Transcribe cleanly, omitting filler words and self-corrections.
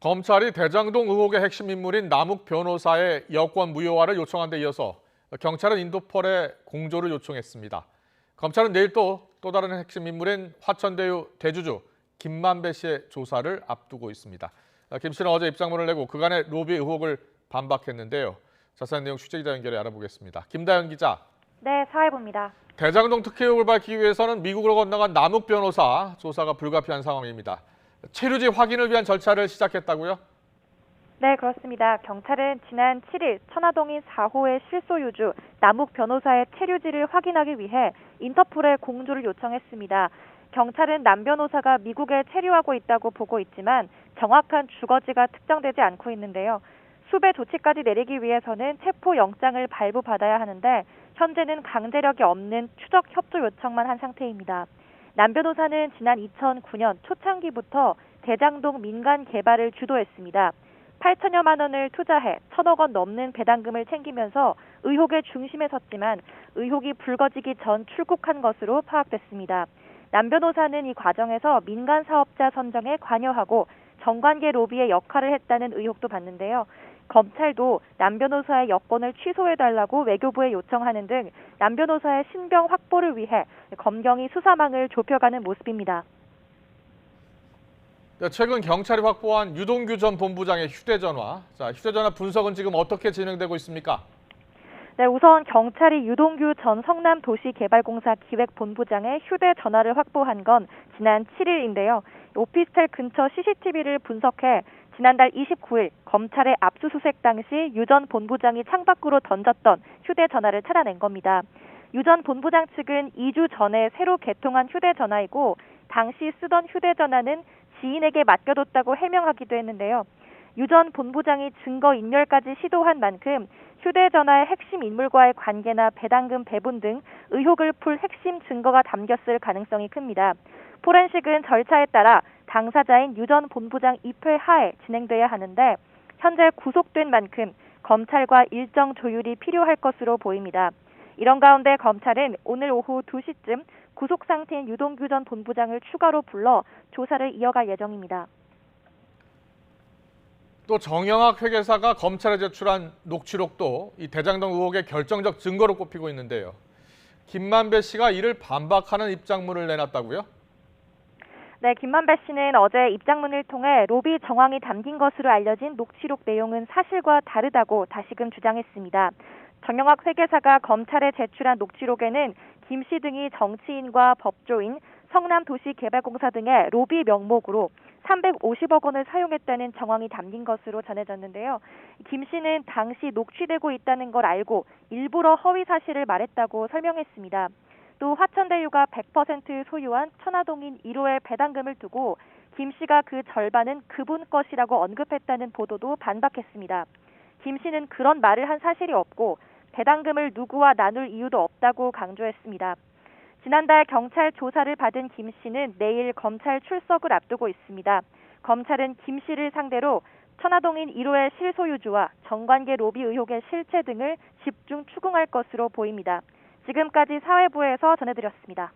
검찰이 대장동 의혹의 핵심 인물인 남욱 변호사의 여권 무효화를 요청한 데 이어서 경찰은 인도펄에 공조를 요청했습니다. 검찰은 내일 또 다른 핵심 인물인 화천대유 대주주 김만배 씨의 조사를 앞두고 있습니다. 김 씨는 어제 입장문을 내고 그간의 로비 의혹을 반박했는데요. 자세한 내용 취재기자 연결해 알아보겠습니다. 김다연 기자. 네, 사회부입니다. 대장동 특혜 의혹을 밝히기 위해서는 미국으로 건너간 남욱 변호사 조사가 불가피한 상황입니다. 체류지 확인을 위한 절차를 시작했다고요? 네, 그렇습니다. 경찰은 지난 7일 천화동인 4호의 실소유주 남욱 변호사의 체류지를 확인하기 위해 인터폴에 공조를 요청했습니다. 경찰은 남 변호사가 미국에 체류하고 있다고 보고 있지만 정확한 주거지가 특정되지 않고 있는데요. 수배 조치까지 내리기 위해서는 체포영장을 발부받아야 하는데 현재는 강제력이 없는 추적 협조 요청만 한 상태입니다. 남 변호사는 지난 2009년 초창기부터 대장동 민간 개발을 주도했습니다. 8천여만 원을 투자해 1,000억 원 넘는 배당금을 챙기면서 의혹의 중심에 섰지만 의혹이 불거지기 전 출국한 것으로 파악됐습니다. 남 변호사는 이 과정에서 민간 사업자 선정에 관여하고 정관계 로비의 역할을 했다는 의혹도 받는데요. 검찰도 남 변호사의 여권을 취소해달라고 외교부에 요청하는 등 남 변호사의 신병 확보를 위해 검경이 수사망을 좁혀가는 모습입니다. 최근 경찰이 확보한 유동규 전 본부장의 휴대전화. 휴대전화 분석은 지금 어떻게 진행되고 있습니까? 네, 우선 경찰이 유동규 전 성남도시개발공사 기획본부장의 휴대전화를 확보한 건 지난 7일인데요. 오피스텔 근처 CCTV를 분석해 지난달 29일 검찰의 압수수색 당시 유 전 본부장이 창밖으로 던졌던 휴대전화를 찾아낸 겁니다. 유 전 본부장 측은 2주 전에 새로 개통한 휴대전화이고 당시 쓰던 휴대전화는 지인에게 맡겨뒀다고 해명하기도 했는데요. 유 전 본부장이 증거인멸까지 시도한 만큼 휴대전화의 핵심 인물과의 관계나 배당금 배분 등 의혹을 풀 핵심 증거가 담겼을 가능성이 큽니다. 포렌식은 절차에 따라 당사자인 유 전 본부장 입회 하에 진행돼야 하는데 현재 구속된 만큼 검찰과 일정 조율이 필요할 것으로 보입니다. 이런 가운데 검찰은 오늘 오후 2시쯤 구속 상태인 유동규 전 본부장을 추가로 불러 조사를 이어갈 예정입니다. 또 정영학 회계사가 검찰에 제출한 녹취록도 이 대장동 의혹의 결정적 증거로 꼽히고 있는데요. 김만배 씨가 이를 반박하는 입장문을 내놨다고요? 네, 김만배 씨는 어제 입장문을 통해 로비 정황이 담긴 것으로 알려진 녹취록 내용은 사실과 다르다고 다시금 주장했습니다. 정영학 회계사가 검찰에 제출한 녹취록에는 김 씨 등이 정치인과 법조인, 성남도시개발공사 등의 로비 명목으로 350억 원을 사용했다는 정황이 담긴 것으로 전해졌는데요. 김 씨는 당시 녹취되고 있다는 걸 알고 일부러 허위 사실을 말했다고 설명했습니다. 또 화천대유가 100% 소유한 천화동인 1호의 배당금을 두고 김 씨가 그 절반은 그분 것이라고 언급했다는 보도도 반박했습니다. 김 씨는 그런 말을 한 사실이 없고 배당금을 누구와 나눌 이유도 없다고 강조했습니다. 지난달 경찰 조사를 받은 김 씨는 내일 검찰 출석을 앞두고 있습니다. 검찰은 김 씨를 상대로 천화동인 1호의 실소유주와 정관계 로비 의혹의 실체 등을 집중 추궁할 것으로 보입니다. 지금까지 사회부에서 전해드렸습니다.